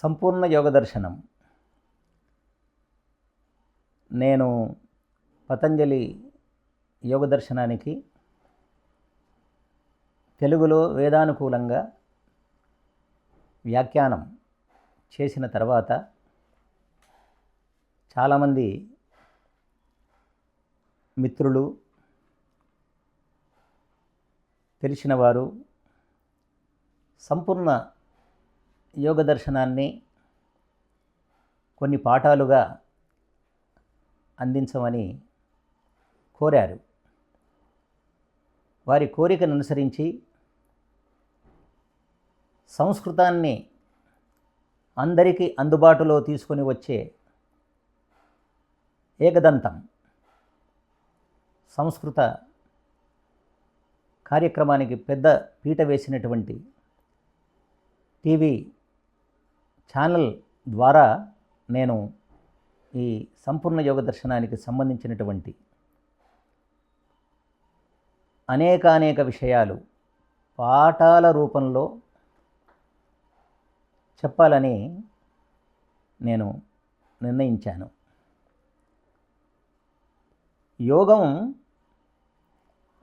సంపూర్ణ యోగ దర్శనం. నేను పతంజలి యోగ దర్శనానికి తెలుగులో వేదానుకూలంగా వ్యాఖ్యానం చేసిన తర్వాత చాలామంది మిత్రులు, తెలిసిన వారు సంపూర్ణ యోగ దర్శనాన్ని కొన్ని పాఠాలుగా అందించమని కోరారు. వారి కోరికను అనుసరించి సంస్కృతాన్ని అందరికీ అందుబాటులో తీసుకొని వచ్చే ఏకదంతం సంస్కృత కార్యక్రమానికి పెద్ద పీట వేసినటువంటి టీవీ ఛానల్ ద్వారా నేను ఈ సంపూర్ణ యోగ దర్శనానికి సంబంధించినటువంటి అనేక విషయాలు పాఠాల రూపంలో చెప్పాలని నేను నిర్ణయించాను. యోగం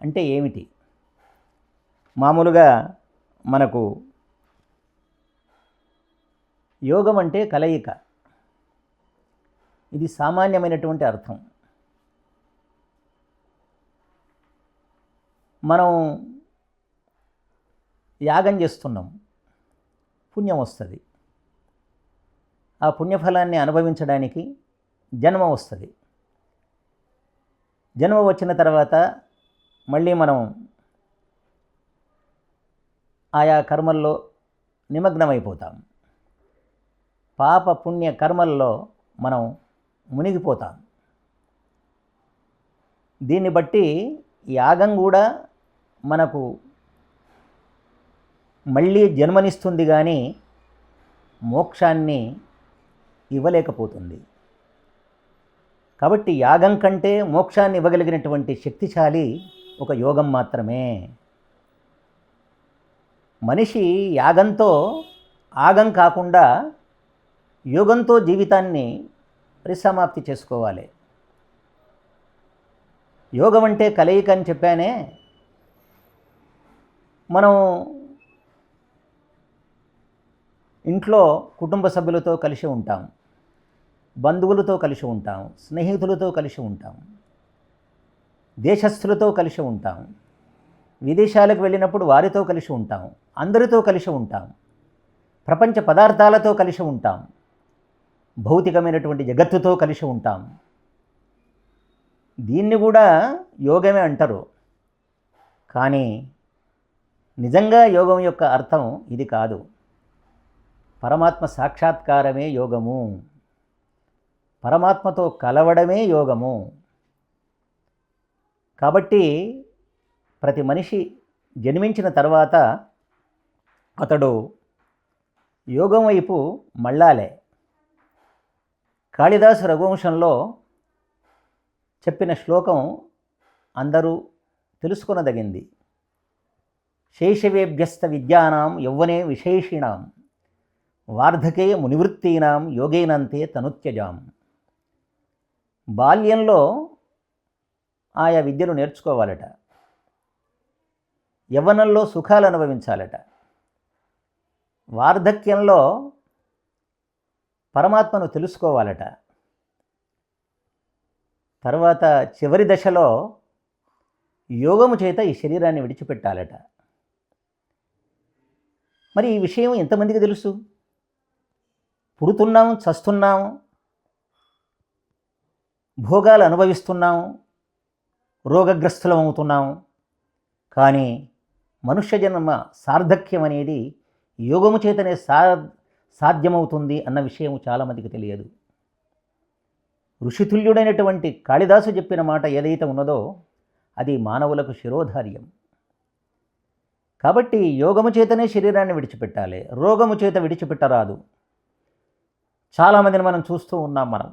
అంటే ఏమిటి? మామూలుగా మనకు యోగం అంటే కలయిక. ఇది సామాన్యమైనటువంటి అర్థం. మనం యాగం చేస్తున్నాం, పుణ్యం వస్తుంది. ఆ పుణ్యఫలాన్ని అనుభవించడానికి జన్మ వస్తుంది. జన్మ వచ్చిన తర్వాత మళ్ళీ మనం ఆయా కర్మల్లో నిమగ్నమైపోతాం. పాప పుణ్య కర్మల్లో మనం మునిగిపోతాం. దీన్ని బట్టి యాగం కూడా మనకు మళ్ళీ జన్మనిస్తుంది కానీ మోక్షాన్ని ఇవ్వలేకపోతుంది. కాబట్టి యాగం కంటే మోక్షాన్ని ఇవ్వగలిగినటువంటి శక్తిశాలి ఒక యోగం మాత్రమే. మనిషి యాగంతో ఆగం కాకుండా యోగంతో జీవితాన్ని పరిసమాప్తి చేసుకోవాలి. యోగం అంటే కలయిక అని చెప్పానే. మనం ఇంట్లో కుటుంబ సభ్యులతో కలిసి ఉంటాం, బంధువులతో కలిసి ఉంటాం, స్నేహితులతో కలిసి ఉంటాం, దేశస్థులతో కలిసి ఉంటాం, విదేశాలకు వెళ్ళినప్పుడు వారితో కలిసి ఉంటాం, అందరితో కలిసి ఉంటాం, ప్రపంచ పదార్థాలతో కలిసి ఉంటాం, భౌతికమైనటువంటి జగత్తుతో కలిసి ఉంటాం. దీన్ని కూడా యోగమే అంటారు. కానీ నిజంగా యోగం యొక్క అర్థం ఇది కాదు. పరమాత్మ సాక్షాత్కారమే యోగము, పరమాత్మతో కలవడమే యోగము. కాబట్టి ప్రతి మనిషి జన్మించిన తర్వాత అతడు యోగం వైపు మళ్ళాలే. కాళిదాసు రఘువంశంలో చెప్పిన శ్లోకం అందరూ తెలుసుకొనదగింది. శైశవేభ్యస్త విద్యానాం యౌవనే విశేషిణాం వార్ధకే మునివృత్తీనాం యోగేనంతే తనుత్యజాం. బాల్యంలో ఆయా విద్యలు నేర్చుకోవాలట, యవ్వనంలో సుఖాలు అనుభవించాలట, వార్ధక్యంలో పరమాత్మను తెలుసుకోవాలట, తర్వాత చివరి దశలో యోగము చేత ఈ శరీరాన్ని విడిచిపెట్టాలట. మరి ఈ విషయం ఎంతమందికి తెలుసు? పుడుతున్నాం, చస్తున్నాం, భోగాలు అనుభవిస్తున్నాం, రోగగ్రస్తులం అవుతున్నాం. కానీ మనుష్య జన్మ సార్థక్యం అనేది యోగము చేతనే సాధ్యమవుతుంది అన్న విషయం చాలామందికి తెలియదు. ఋషితుల్యుడైనటువంటి కాళిదాసు చెప్పిన మాట ఏదైతే ఉన్నదో అది మానవులకు శిరోధార్యం. కాబట్టి యోగము చేతనే శరీరాన్ని విడిచిపెట్టాలి, రోగము చేత విడిచిపెట్టరాదు. చాలామందిని మనం చూస్తూ ఉన్నాం. మనం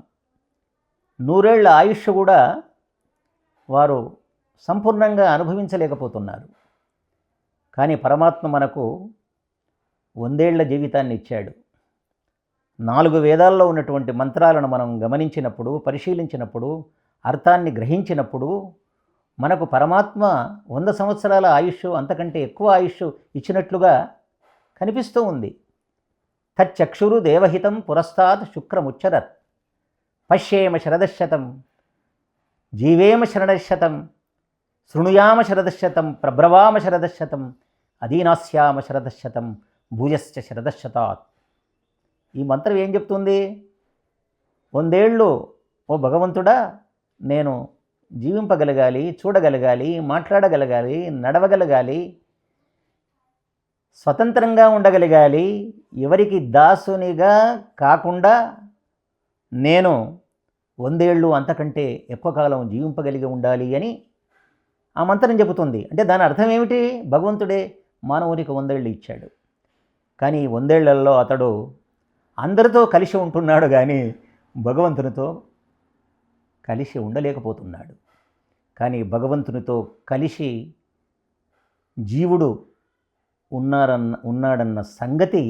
100 ఏళ్ల ఆయుష్ కూడా వారు సంపూర్ణంగా అనుభవించలేకపోతున్నారు. కానీ పరమాత్మ మనకు 100 ఏళ్ల జీవితాన్ని ఇచ్చాడు. 4 వేదాల్లో ఉన్నటువంటి మంత్రాలను మనం గమనించినప్పుడు, పరిశీలించినప్పుడు, అర్థాన్ని గ్రహించినప్పుడు మనకు పరమాత్మ 100 సంవత్సరాల ఆయుష్, అంతకంటే ఎక్కువ ఆయుష్ ఇచ్చినట్లుగా కనిపిస్తూ ఉంది. తచ్చక్షురు దేవహితం పురస్తాత్ శుక్రముచ్చరత్ పశ్యేమ శరదశతం జీవేమ శరదశతం శృణుయామ శరదశతం ప్రబ్రవామ శరదశతం అధీనాస్యామ శరదశతం భూయశ్చ శరదశతాత్. ఈ మంత్రం ఏం చెప్తుంది? 100 ఏళ్ళు ఓ భగవంతుడా నేను జీవింపగలగాలి, చూడగలగాలి, మాట్లాడగలగాలి, నడవగలగాలి, స్వతంత్రంగా ఉండగలగాలి, ఎవరికి దాసునిగా కాకుండా నేను 100 ఏళ్ళు అంతకంటే ఎక్కువ కాలం జీవింపగలిగి ఉండాలి అని ఆ మంత్రం చెబుతుంది. అంటే దాని అర్థం ఏమిటి? భగవంతుడే మానవునికి 100 ఏళ్ళు ఇచ్చాడు, కానీ 100 ఏళ్లలో అతడు అందరితో కలిసి ఉంటున్నాడు, కానీ భగవంతునితో కలిసి ఉండలేకపోతున్నాడు. కానీ భగవంతునితో కలిసి జీవుడు ఉన్నాడన్న సంగతి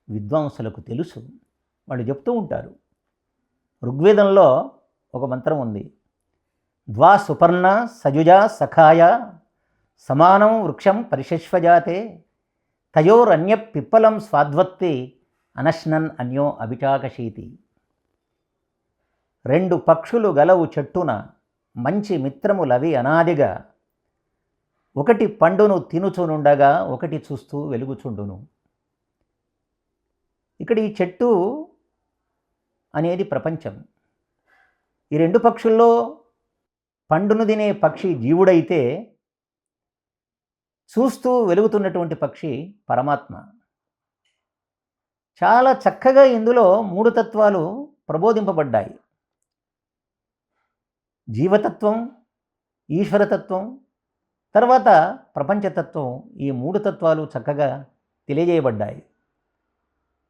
విద్వాంసులకు తెలుసు. వాళ్ళు చెప్తూ ఉంటారు. ఋగ్వేదంలో ఒక మంత్రం ఉంది. ద్వా సుపర్ణ సజుజా సఖాయ సమానం వృక్షం పరిశశ్వజాతే తయోరన్య పిప్పలం స్వాద్వత్తి అనశ్నన్ అన్యో అభిచాకశీతి. 2 పక్షులు గలవు చెట్టున మంచి మిత్రములవి అనాదిగా, ఒకటి పండును తినుచునుండగా ఒకటి చూస్తూ వెలుగుచుండును. ఇక్కడ ఈ చెట్టు అనేది ప్రపంచం. ఈ 2 పక్షుల్లో పండును తినే పక్షి జీవుడైతే చూస్తూ వెలుగుతున్నటువంటి పక్షి పరమాత్మ. చాలా చక్కగా ఇందులో 3 తత్వాలు ప్రబోధింపబడ్డాయి. జీవతత్వం, ఈశ్వరతత్వం, తర్వాత ప్రపంచతత్వం. ఈ 3 తత్వాలు చక్కగా తెలియజేయబడ్డాయి.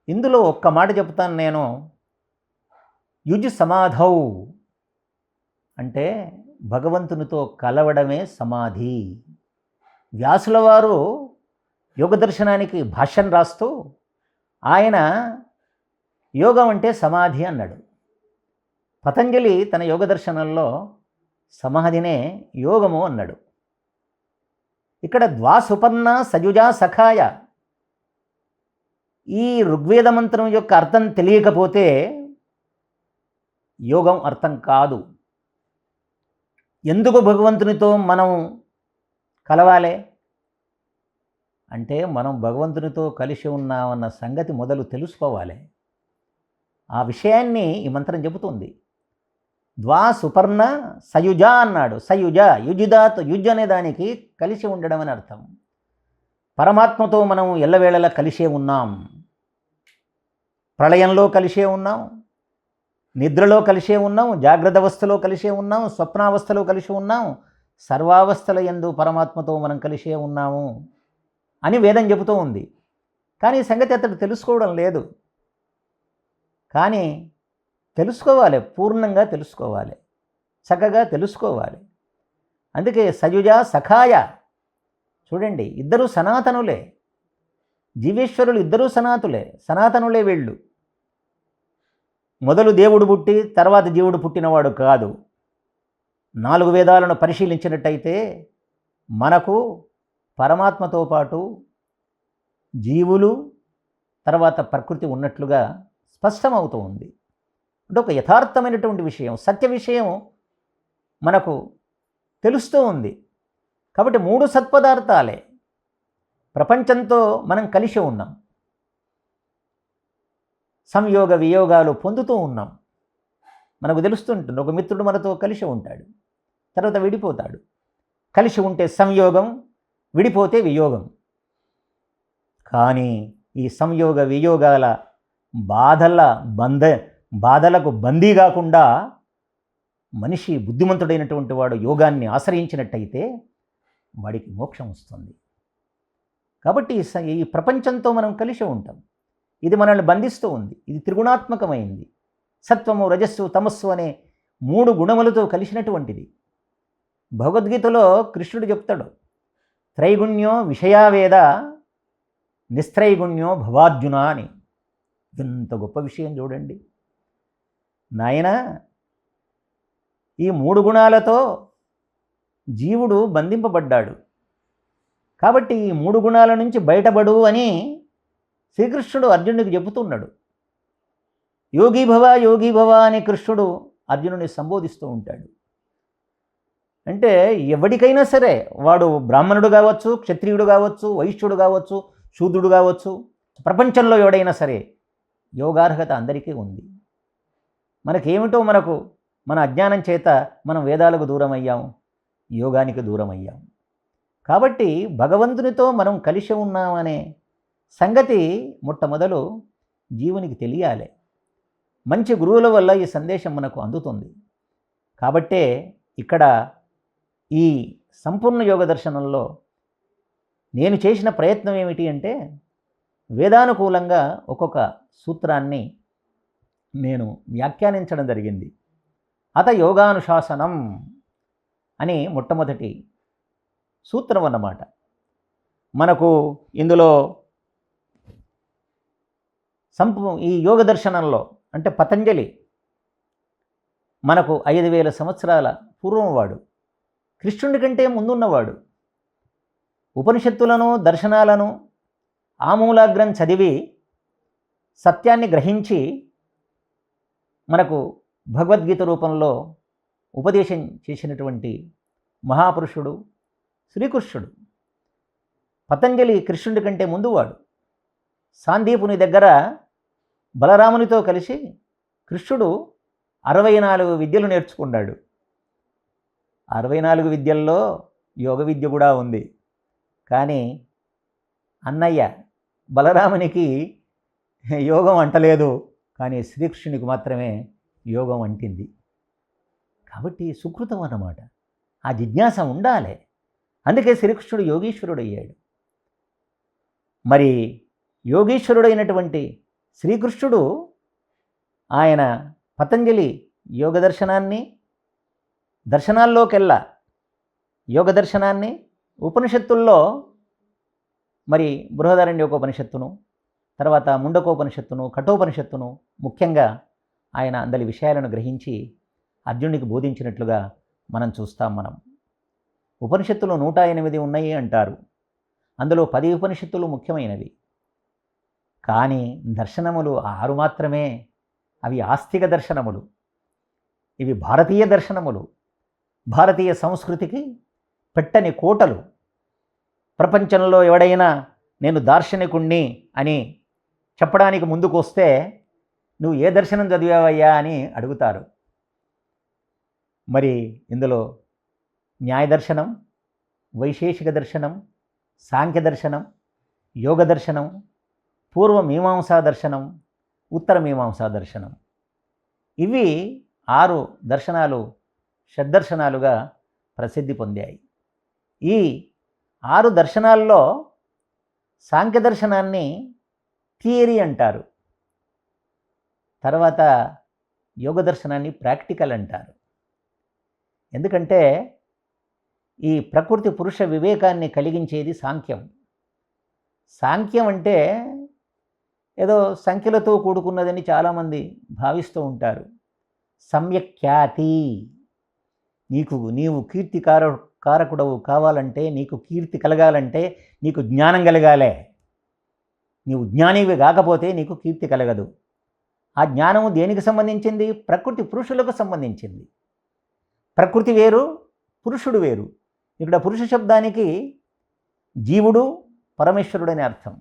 ఇందులో ఒక్క మాట చెప్తాను నేను. యుజ్ సమాధౌ అంటే భగవంతునితో కలవడమే సమాధి. వ్యాసుల వారు యోగ దర్శనానికి భాష్యం రాస్తూ ఆయన యోగం అంటే సమాధి అన్నాడు. పతంజలి తన యోగ దర్శనంలో సమాధినే యోగము అన్నాడు. ఇక్కడ ద్వాసుపర్ణ సజుజా సఖాయ. ఈ ఋగ్వేద మంత్రం యొక్క అర్థం తెలియకపోతే యోగం అర్థం కాదు. ఎందుకు భగవంతునితో మనం కలవాలి అంటే మనం భగవంతునితో కలిసి ఉన్నామన్న సంగతి మొదలు తెలుసుకోవాలి. ఆ విషయాన్ని ఈ మంత్రం చెబుతుంది. ద్వా సుపర్ణ సయుజ అన్నాడు. సయుజ యుజిదాత్, యుజ్ అనే దానికి కలిసి ఉండడం అని అర్థం. పరమాత్మతో మనం ఎల్లవేళలా కలిసే ఉన్నాం. ప్రళయంలో కలిసే ఉన్నాం, నిద్రలో కలిసే ఉన్నాం, జాగ్రత్త అవస్థలో కలిసే ఉన్నాం, స్వప్నావస్థలో కలిసి ఉన్నాం, సర్వావస్థల యందు పరమాత్మతో మనం కలిసే ఉన్నాము అని వేదం చెబుతూ ఉంది. కానీ ఈ సంగతి అతడు తెలుసుకోవడం లేదు. కానీ తెలుసుకోవాలి, పూర్ణంగా తెలుసుకోవాలి, చక్కగా తెలుసుకోవాలి. అందుకే సయుజ సఖాయ. చూడండి, ఇద్దరూ సనాతనులే. జీవేశ్వరులు ఇద్దరూ సనాతనులే వీళ్ళు. మొదలు దేవుడు పుట్టి తర్వాత జీవుడు పుట్టినవాడు కాదు. 4 వేదాలను పరిశీలించినట్టయితే మనకు పరమాత్మతో పాటు జీవులు తర్వాత ప్రకృతి ఉన్నట్లుగా స్పష్టమవుతూ ఉంది. అంటే ఒక యథార్థమైనటువంటి విషయం, సత్య విషయం మనకు తెలుస్తూ ఉంది. కాబట్టి 3 సత్పదార్థాలే. ప్రపంచంతో మనం కలిసి ఉన్నాం, సంయోగ వియోగాలు పొందుతూ ఉన్నాం. మనకు తెలుస్తుంటుంది. ఒక మిత్రుడు మనతో కలిసి ఉంటాడు, తర్వాత విడిపోతాడు. కలిసి ఉంటే సంయోగం, విడిపోతే వియోగం. కానీ ఈ సంయోగ వియోగాల బాధలకు బందీ కాకుండా మనిషి బుద్ధిమంతుడైనటువంటి వాడు యోగాన్ని ఆశ్రయించినట్టయితే వాడికి మోక్షం వస్తుంది. కాబట్టి ఈ ప్రపంచంతో మనం కలిసి ఉంటాం. ఇది మనల్ని బంధిస్తూ ఉంది. ఇది త్రిగుణాత్మకమైంది. సత్వము, రజస్సు, తమస్సు అనే 3 గుణములతో కలిసినటువంటిది. భగవద్గీతలో కృష్ణుడు చెప్తాడు, త్రైగుణ్యో విషయావేద నిస్త్రైగుణ్యో భవార్జున అని. ఎంత గొప్ప విషయం చూడండి నాయనా. ఈ 3 గుణాలతో జీవుడు బంధింపబడ్డాడు. కాబట్టి ఈ 3 గుణాల నుంచి బయటపడు అని శ్రీకృష్ణుడు అర్జునుడికి చెబుతున్నాడు. యోగి భవ అని కృష్ణుడు అర్జునుడిని సంబోధిస్తూ ఉంటాడు. అంటే ఎవరికైనా సరే, వాడు బ్రాహ్మణుడు కావచ్చు, క్షత్రియుడు కావచ్చు, వైశ్యుడు కావచ్చు, శూద్రుడు కావచ్చు, ప్రపంచంలో ఎవడైనా సరే యోగార్హత అందరికీ ఉంది. మనకేమిటో మన అజ్ఞానం చేత మనం వేదాలకు దూరం అయ్యాం, యోగానికి దూరం అయ్యాం. కాబట్టి భగవంతునితో మనం కలిసి ఉన్నామనే సంగతి మొట్టమొదలు జీవునికి తెలియాలి. మంచి గురువుల వల్ల ఈ సందేశం మనకు అందుతుంది. కాబట్టే ఇక్కడ ఈ సంపూర్ణ యోగ దర్శనంలో నేను చేసిన ప్రయత్నం ఏమిటి అంటే, వేదానుకూలంగా ఒక్కొక్క సూత్రాన్ని నేను వ్యాఖ్యానించడం జరిగింది. అత యోగానుశాసనం అని మొట్టమొదటి సూత్రం అన్నమాట. మనకు ఇందులో ఈ యోగ దర్శనంలో అంటే పతంజలి మనకు 5000 సంవత్సరాల పూర్వం వాడు, కృష్ణుడి కంటే ముందున్నవాడు. ఉపనిషత్తులను దర్శనాలను ఆమూలాగ్రం చదివి సత్యాన్ని గ్రహించి మనకు భగవద్గీత రూపంలో ఉపదేశం చేసినటువంటి మహాపురుషుడు శ్రీకృష్ణుడు. పతంజలి కృష్ణుడి కంటే ముందువాడు. సాందీపుని దగ్గర బలరామునితో కలిసి కృష్ణుడు 64 విద్యలు నేర్చుకున్నాడు. 64 విద్యల్లో యోగ విద్య కూడా ఉంది. కానీ అన్నయ్య బలరామునికి యోగం అంటలేదు, కానీ శ్రీకృష్ణునికి మాత్రమే యోగం అంటింది. కాబట్టి సుకృతం అన్నమాట. ఆ జిజ్ఞాస ఉండాలి. అందుకే శ్రీకృష్ణుడు యోగీశ్వరుడు అయ్యాడు. మరి యోగీశ్వరుడైనటువంటి శ్రీకృష్ణుడు ఆయన పతంజలి యోగ దర్శనాల్లోకెల్లా యోగ దర్శనాన్ని ఉపనిషత్తుల్లో మరి బృహదారణ్యోపనిషత్తును, తర్వాత ముండకోపనిషత్తును, కఠోపనిషత్తును ముఖ్యంగా ఆయన అందరి విషయాలను గ్రహించి అర్జునుడికి బోధించినట్లుగా మనం చూస్తాం. ఉపనిషత్తులు 108 ఉన్నాయి అంటారు. అందులో 10 ఉపనిషత్తులు ముఖ్యమైనవి. కానీ దర్శనములు 6 మాత్రమే. అవి ఆస్తిక దర్శనములు. ఇవి భారతీయ దర్శనములు. భారతీయ సంస్కృతికి పెట్టని కోటలు. ప్రపంచంలో ఎవడైనా నేను దార్శనికుణ్ణి అని చెప్పడానికి ముందుకు వస్తే నువ్వు ఏ దర్శనం చదివావయ్యా అని అడుగుతారు. మరి ఇందులో న్యాయ దర్శనం, వైశేషిక దర్శనం, సాంఖ్య దర్శనం, యోగ దర్శనం, పూర్వ మీమాంసా దర్శనం, ఉత్తర మీమాంసా దర్శనం, ఇవి 6 దర్శనాలు షడ్దర్శనాలుగా ప్రసిద్ధి పొందాయి. ఈ 6 దర్శనాల్లో సాంఖ్య దర్శనాన్ని థియరీ అంటారు. తర్వాత యోగ దర్శనాన్ని ప్రాక్టికల్ అంటారు. ఎందుకంటే ఈ ప్రకృతి పురుష వివేకాన్ని కలిగించేది సాంఖ్యం. సాంఖ్యం అంటే ఏదో సంఖ్యలతో కూడుకున్నదని చాలామంది భావిస్తూ ఉంటారు. సమ్యక్ఖ్యాతి. నీవు కీర్తి కారకుడవు కావాలంటే, నీకు కీర్తి కలగాలంటే నీకు జ్ఞానం కలగాలే. నీవు జ్ఞానివి కాకపోతే నీకు కీర్తి కలగదు. ఆ జ్ఞానము దేనికి సంబంధించింది? ప్రకృతి పురుషులకు సంబంధించింది. ప్రకృతి వేరు, పురుషుడు వేరు. ఇక్కడ పురుష శబ్దానికి జీవుడు, పరమేశ్వరుడు అనే అర్థం.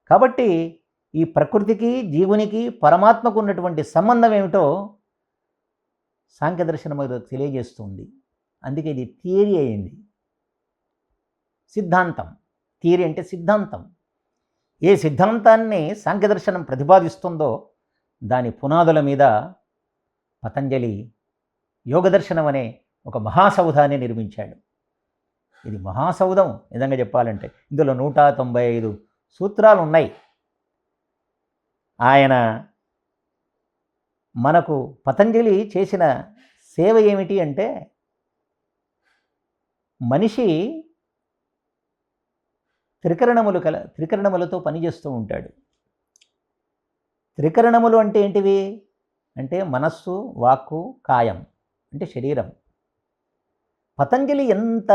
కాబట్టి ఈ ప్రకృతికి, జీవునికి, పరమాత్మకు ఉన్నటువంటి సంబంధం ఏమిటో సాంఖ్య దర్శనం తెలియజేస్తుంది. అందుకే ఇది థియరీ అయింది. సిద్ధాంతం. థియరీ అంటే సిద్ధాంతం. ఏ సిద్ధాంతాన్ని సాంఖ్య దర్శనం ప్రతిపాదిస్తుందో దాని పునాదుల మీద పతంజలి యోగ దర్శనం అనే ఒక మహాసౌధాన్ని నిర్మించాడు. ఇది మహాసౌధం నిజంగా చెప్పాలంటే. ఇందులో 195 సూత్రాలు ఉన్నాయి. ఆయన మనకు పతంజలి చేసిన సేవ ఏమిటి అంటే, మనిషి త్రికరణములతో పనిచేస్తూ ఉంటాడు. త్రికరణములు అంటే ఏంటివి అంటే మనస్సు, వాక్కు, కాయం అంటే శరీరం. పతంజలి ఎంత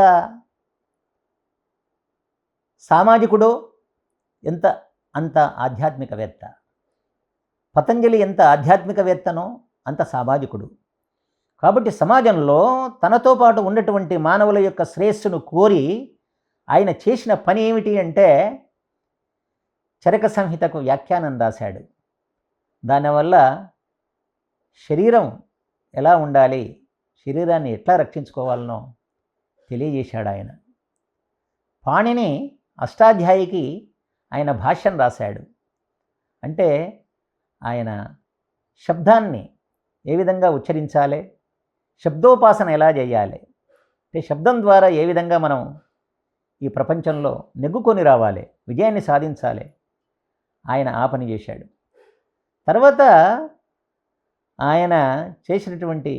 సామాజికుడో అంత ఆధ్యాత్మికవేత్త. పతంజలి ఎంత ఆధ్యాత్మికవేత్తనో అంత సామాజికుడు. కాబట్టి సమాజంలో తనతో పాటు ఉన్నటువంటి మానవుల యొక్క శ్రేయస్సును కోరి ఆయన చేసిన పని ఏమిటి అంటే చరక సంహితకు వ్యాఖ్యానం రాశాడు. దానివల్ల శరీరం ఎలా ఉండాలి, శరీరాన్ని ఎట్లా రక్షించుకోవాలనో తెలియజేశాడు ఆయన. పాణిని అష్టాధ్యాయికి ఆయన భాష్యం రాశాడు. అంటే ఆయన శబ్దాన్ని ఏ విధంగా ఉచ్చరించాలి, శబ్దోపాసన ఎలా చేయాలి, అంటే శబ్దం ద్వారా ఏ విధంగా మనం ఈ ప్రపంచంలో నెగ్గుకొని రావాలి, విజయాన్ని సాధించాలి, ఆయన ఆ పని చేశాడు. తర్వాత ఆయన చేసినటువంటి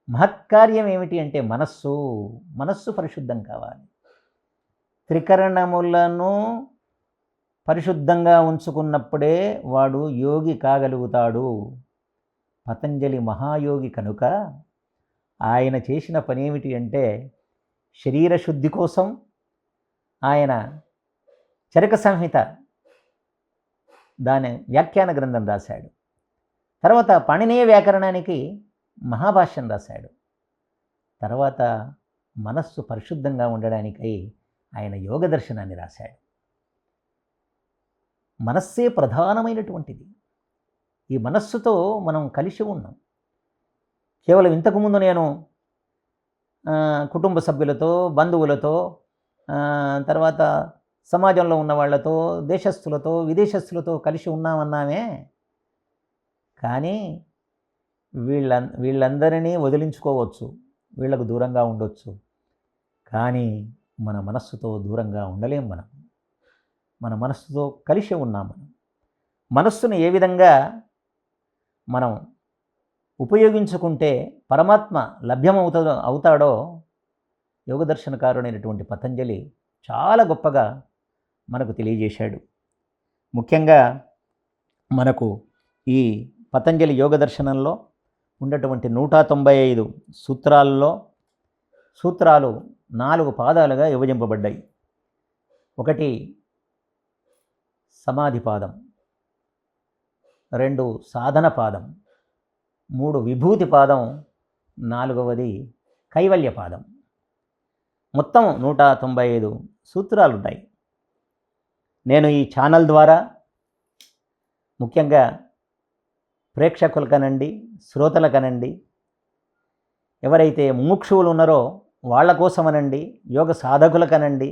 మహత్కార్యం ఏమిటి అంటే మనస్సు పరిశుద్ధం కావాలి. త్రికరణములను పరిశుద్ధంగా ఉంచుకున్నప్పుడే వాడు యోగి కాగలుగుతాడు. పతంజలి మహాయోగి కనుక ఆయన చేసిన పని ఏమిటి అంటే శరీర శుద్ధి కోసం ఆయన చరక సంహిత దాని వ్యాఖ్యాన గ్రంథం రాశాడు. తర్వాత పాణినీయ వ్యాకరణానికి మహాభాష్యం రాశాడు. తర్వాత మనస్సు పరిశుద్ధంగా ఉండడానికై ఆయన యోగ దర్శనాన్ని రాశాడు. మనస్సే ప్రధానమైనటువంటిది. ఈ మనస్సుతో మనం కలిసి ఉన్నాం. కేవలం ఇంతకుముందు నేను కుటుంబ సభ్యులతో, బంధువులతో, తర్వాత సమాజంలో ఉన్న వాళ్ళతో, దేశస్థులతో, విదేశస్థులతో కలిసి ఉన్నామన్నామే. కానీ వీళ్ళందరినీ వదిలించుకోవచ్చు, వీళ్ళకు దూరంగా ఉండొచ్చు. కానీ మన మనస్సుతో దూరంగా ఉండలేం. మన మనస్సుతో కలిసి ఉన్నాం. మనస్సును ఏ విధంగా మనం ఉపయోగించుకుంటే పరమాత్మ అవుతాడో యోగదర్శనకారుడైనటువంటి పతంజలి చాలా గొప్పగా మనకు తెలియజేశాడు. ముఖ్యంగా మనకు ఈ పతంజలి యోగ దర్శనంలో ఉన్నటువంటి 195 సూత్రాలు 4 పాదాలుగా విభజింపబడ్డాయి. 1 సమాధి పాదం, 2 సాధన పాదం, 3 విభూతి పాదం, 4వది కైవల్య పాదం. మొత్తం 195 సూత్రాలు ఉన్నాయి. నేను ఈ ఛానల్ ద్వారా ముఖ్యంగా ప్రేక్షకులకనండి, శ్రోతలకనండి, ఎవరైతే ముముక్షువులు ఉన్నారో వాళ్ళ కోసమనండి, యోగ సాధకులకనండి,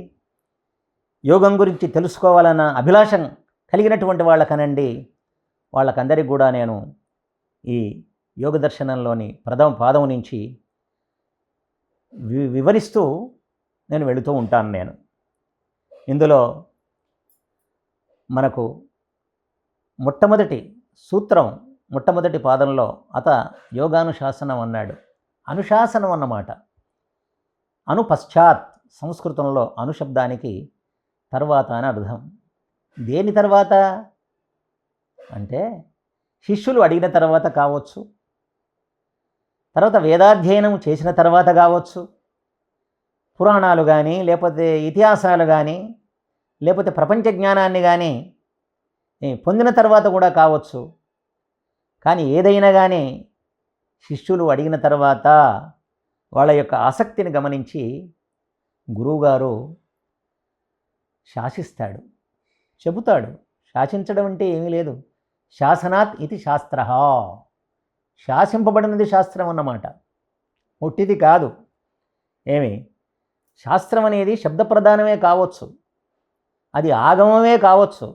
యోగం గురించి తెలుసుకోవాలన్న అభిలాషం కలిగినటువంటి వాళ్ళకనండి, వాళ్ళకందరికీ కూడా నేను ఈ యోగ దర్శనంలోని ప్రథమ పాదం నుంచి వివరిస్తూ నేను వెళుతూ ఉంటాను. ఇందులో మనకు మొట్టమొదటి సూత్రం, మొట్టమొదటి పాదంలో అత యోగానుశాసనం అన్నాడు. అనుశాసనం అన్నమాట. పశ్చాత్ సంస్కృతంలో అనుశబ్దానికి తర్వాత అని అర్థం. దేని తర్వాత అంటే శిష్యులు అడిగిన తర్వాత కావచ్చు, తర్వాత వేదాధ్యయనం చేసిన తర్వాత కావచ్చు, పురాణాలు కానీ, లేకపోతే ఇతిహాసాలు కానీ, లేకపోతే ప్రపంచ జ్ఞానాన్ని కానీ పొందిన తర్వాత కూడా కావచ్చు. కానీ ఏదైనా కానీ శిష్యులు అడిగిన తర్వాత వాళ్ళ యొక్క ఆసక్తిని గమనించి గురువుగారు శాసిస్తాడు, చెబుతాడు. శాసించడం అంటే ఏమీ లేదు. శాసనాత్ ఇది శాస్త్ర, శాసింపబడినది శాస్త్రం అన్నమాట, ఒట్టిది కాదు. శాస్త్రం అనేది శబ్దప్రధానమే కావచ్చు, అది ఆగమమే కావచ్చు,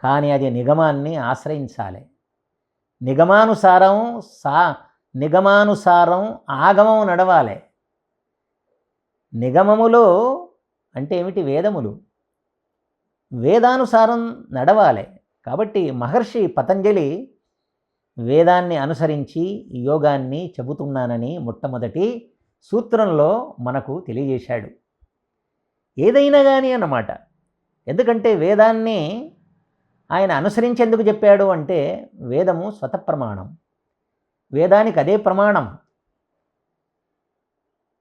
కానీ అది నిగమాన్ని ఆశ్రయించాలి. నిగమానుసారం ఆగమం నడవాలి. నిగమములు అంటే ఏమిటి? వేదములు. వేదానుసారం నడవాలి. కాబట్టి మహర్షి పతంజలి వేదాన్ని అనుసరించి యోగాన్ని చెబుతున్నానని మొట్టమొదటి సూత్రంలో మనకు తెలియజేశాడు. ఏదైనా కానీ అన్నమాట. ఎందుకంటే వేదాన్ని ఆయన అనుసరించేందుకు చెప్పాడు అంటే వేదము స్వతప్రమాణం, వేదానికి అదే ప్రమాణం.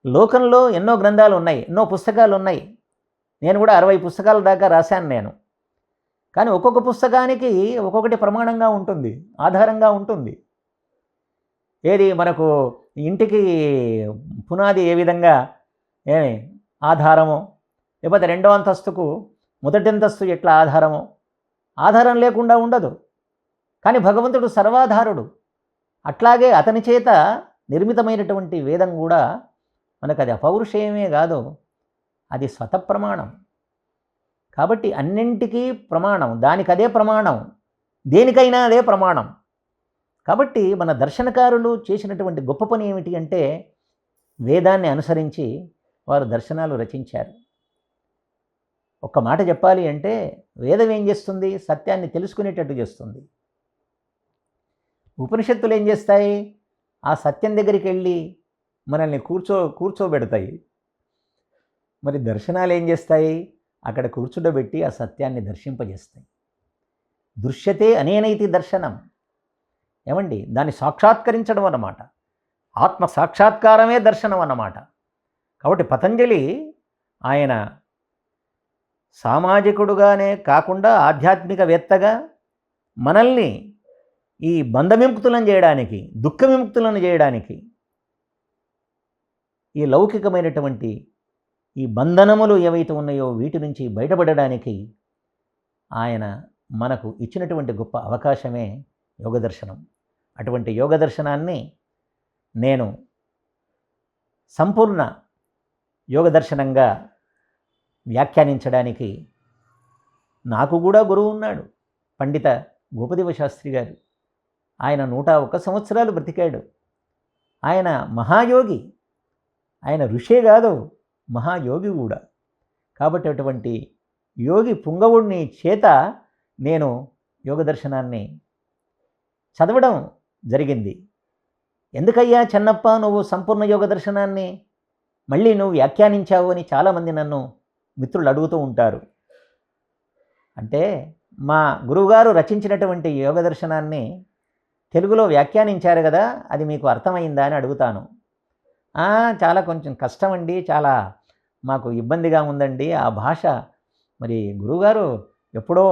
లోకంలో ఎన్నో గ్రంథాలు ఉన్నాయి, ఎన్నో పుస్తకాలు ఉన్నాయి. నేను కూడా 60 పుస్తకాల దాకా రాశాను నేను. కానీ ఒక్కొక్క పుస్తకానికి ఒక్కొక్కటి ప్రమాణంగా ఉంటుంది, ఆధారంగా ఉంటుంది. ఏది మనకు ఇంటికి పునాది ఏ విధంగా ఏమి ఆధారమో, లేకపోతే రెండో అంతస్తుకు మొదటి అంతస్తు ఎట్లా ఆధారమో, ఆధారం లేకుండా ఉండదు. కానీ భగవంతుడు సర్వాధారుడు. అట్లాగే అతని చేత నిర్మితమైనటువంటి వేదం కూడా మనకు అది అపౌరుషేయమే కాదు, అది స్వతప్రమాణం. కాబట్టి అన్నింటికీ ప్రమాణం, దానికి అదే ప్రమాణం, దేనికైనా అదే ప్రమాణం. కాబట్టి మన దర్శనకారులు చేసినటువంటి గొప్ప పని ఏమిటి అంటే వేదాన్ని అనుసరించి వారు దర్శనాలు రచించారు. ఒక్క మాట చెప్పాలి అంటే వేదం ఏం చేస్తుంది? సత్యాన్ని తెలుసుకునేటట్టు చేస్తుంది. ఉపనిషత్తులు ఏం చేస్తాయి? ఆ సత్యం దగ్గరికి వెళ్ళి మనల్ని కూర్చోబెడతాయి. మరి దర్శనాలు ఏం చేస్తాయి? అక్కడ కూర్చుండబెట్టి ఆ సత్యాన్ని దర్శింపజేస్తాయి. దృశ్యతే అనేనైతి దర్శనం. ఏమండి, దాన్ని సాక్షాత్కరించడం అన్నమాట. ఆత్మ సాక్షాత్కారమే దర్శనం అన్నమాట. కాబట్టి పతంజలి ఆయన సామాజికుడుగానే కాకుండా ఆధ్యాత్మికవేత్తగా మనల్ని ఈ బంధ విముక్తులను చేయడానికి, దుఃఖ విముక్తులను చేయడానికి, ఈ లౌకికమైనటువంటి ఈ బంధనములు ఏవైతే ఉన్నాయో వీటి నుంచి బయటపడడానికి ఆయన మనకు ఇచ్చినటువంటి గొప్ప అవకాశమే యోగ దర్శనం. అటువంటి యోగ దర్శనాన్ని నేను సంపూర్ణ యోగ దర్శనంగా వ్యాఖ్యానించడానికి నాకు కూడా గురువు ఉన్నాడు, పండిత గోపదేవ శాస్త్రి గారు. ఆయన 101 సంవత్సరాలు బ్రతికాడు. ఆయన మహాయోగి, ఆయన ఋషే కాదు, మహాయోగి కూడా. కాబట్టి అటువంటి యోగి పుంగవుడిని చేత నేను యోగ దర్శనాన్ని చదవడం జరిగింది. ఎందుకయ్యా చెన్నప్ప నువ్వు సంపూర్ణ యోగ దర్శనాన్ని మళ్ళీ నువ్వు వ్యాఖ్యానించావు అని చాలామంది నన్ను మిత్రులు అడుగుతూ ఉంటారు. అంటే మా గురువుగారు రచించినటువంటి యోగ దర్శనాన్ని తెలుగులో వ్యాఖ్యానించారు కదా, అది మీకు అర్థమైందా అని అడుగుతాను. చాలా కొంచెం కష్టమండి, చాలా మాకు ఇబ్బందిగా ఉందండి ఆ భాష. మరి గురువుగారు ఎప్పుడో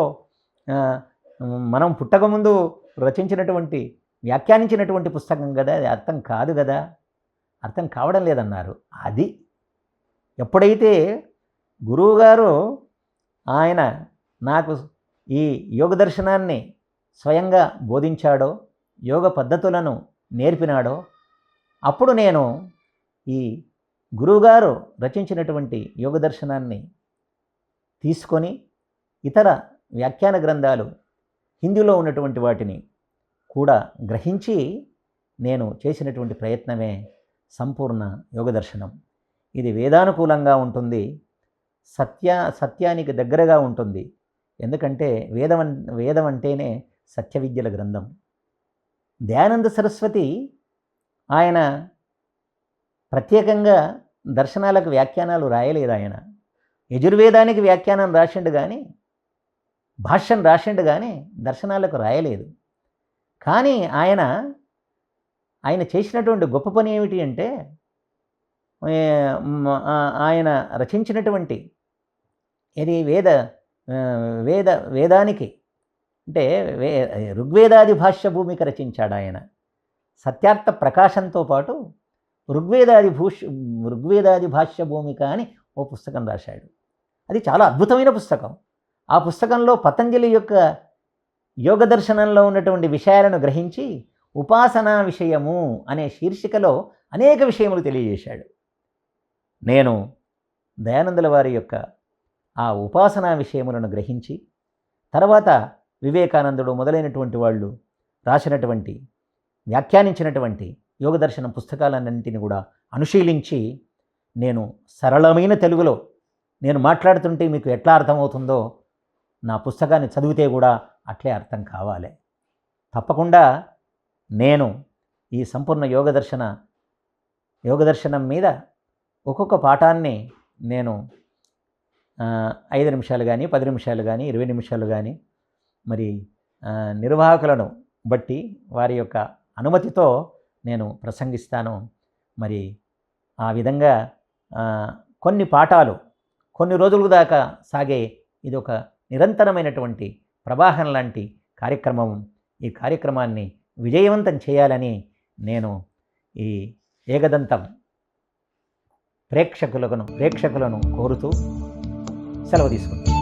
మనం పుట్టకముందు రచించినటువంటి వ్యాఖ్యానించినటువంటి పుస్తకం కదా, అది అర్థం కాదు కదా, అర్థం కావడం లేదన్నారు. అది ఎప్పుడైతే గురువుగారు ఆయన నాకు ఈ యోగ దర్శనాన్ని స్వయంగా బోధించాడో, యోగ పద్ధతులను నేర్పినాడో, అప్పుడు నేను ఈ గురువుగారు రచించినటువంటి యోగ దర్శనాన్ని తీసుకొని ఇతర వ్యాఖ్యాన గ్రంథాలు హిందీలో ఉన్నటువంటి వాటిని కూడా గ్రహించి నేను చేసినటువంటి ప్రయత్నమే సంపూర్ణ యోగ దర్శనం. ఇది వేదానుకూలంగా ఉంటుంది, సత్యానికి దగ్గరగా ఉంటుంది. ఎందుకంటే వేదం అంటేనే సత్య విద్యల గ్రంథం. దయానంద సరస్వతి ఆయన ప్రత్యేకంగా దర్శనాలకు వ్యాఖ్యానాలు రాయలేదు. ఆయన యజుర్వేదానికి వ్యాఖ్యానం రాసిండు కానీ, భాష్యం రాసిండు కానీ దర్శనాలకు రాయలేదు. కానీ ఆయన చేసినటువంటి గొప్ప పని ఏమిటి అంటే ఆయన రచించినటువంటి ఇది వేదానికి అంటే ఋగ్వేదాది భాష్య భూమిక రచించాడు ఆయన. సత్యార్థ ప్రకాశంతో పాటు ఋగ్వేదాది భాష్య భూమిక అని ఓ పుస్తకం రాశాడు. అది చాలా అద్భుతమైన పుస్తకం. ఆ పుస్తకంలో పతంజలి యొక్క యోగ దర్శనంలో ఉన్నటువంటి విషయాలను గ్రహించి ఉపాసనా విషయము అనే శీర్షికలో అనేక విషయములు తెలియజేశాడు. నేను దయానందుల వారి యొక్క ఆ ఉపాసనా విషయములను గ్రహించి తర్వాత వివేకానందుడు మొదలైనటువంటి వాళ్ళు రాసినటువంటి వ్యాఖ్యానించినటువంటి యోగ దర్శనం పుస్తకాలన్నింటినీ కూడా అనుశీలించి నేను సరళమైన తెలుగులో నేను మాట్లాడుతుంటే మీకు ఎట్లా అర్థమవుతుందో నా పుస్తకాన్ని చదివితే కూడా అట్లే అర్థం కావాలి. తప్పకుండా నేను ఈ సంపూర్ణ యోగ దర్శనం మీద ఒక్కొక్క పాఠాన్ని నేను 5 నిమిషాలు కానీ 10 నిమిషాలు కానీ 20 నిమిషాలు కానీ మరి నిర్వాహకులను బట్టి వారి యొక్క అనుమతితో నేను ప్రసంగిస్తాను. మరి ఆ విధంగా కొన్ని పాఠాలు కొన్ని రోజుల దాకా సాగే ఇది ఒక నిరంతరమైనటువంటి ప్రవాహం లాంటి కార్యక్రమం. ఈ కార్యక్రమాన్ని విజయవంతం చేయాలని నేను ఈ ఏకదంతం ప్రేక్షకులను కోరుతూ సెలవు తీసుకుంటాను.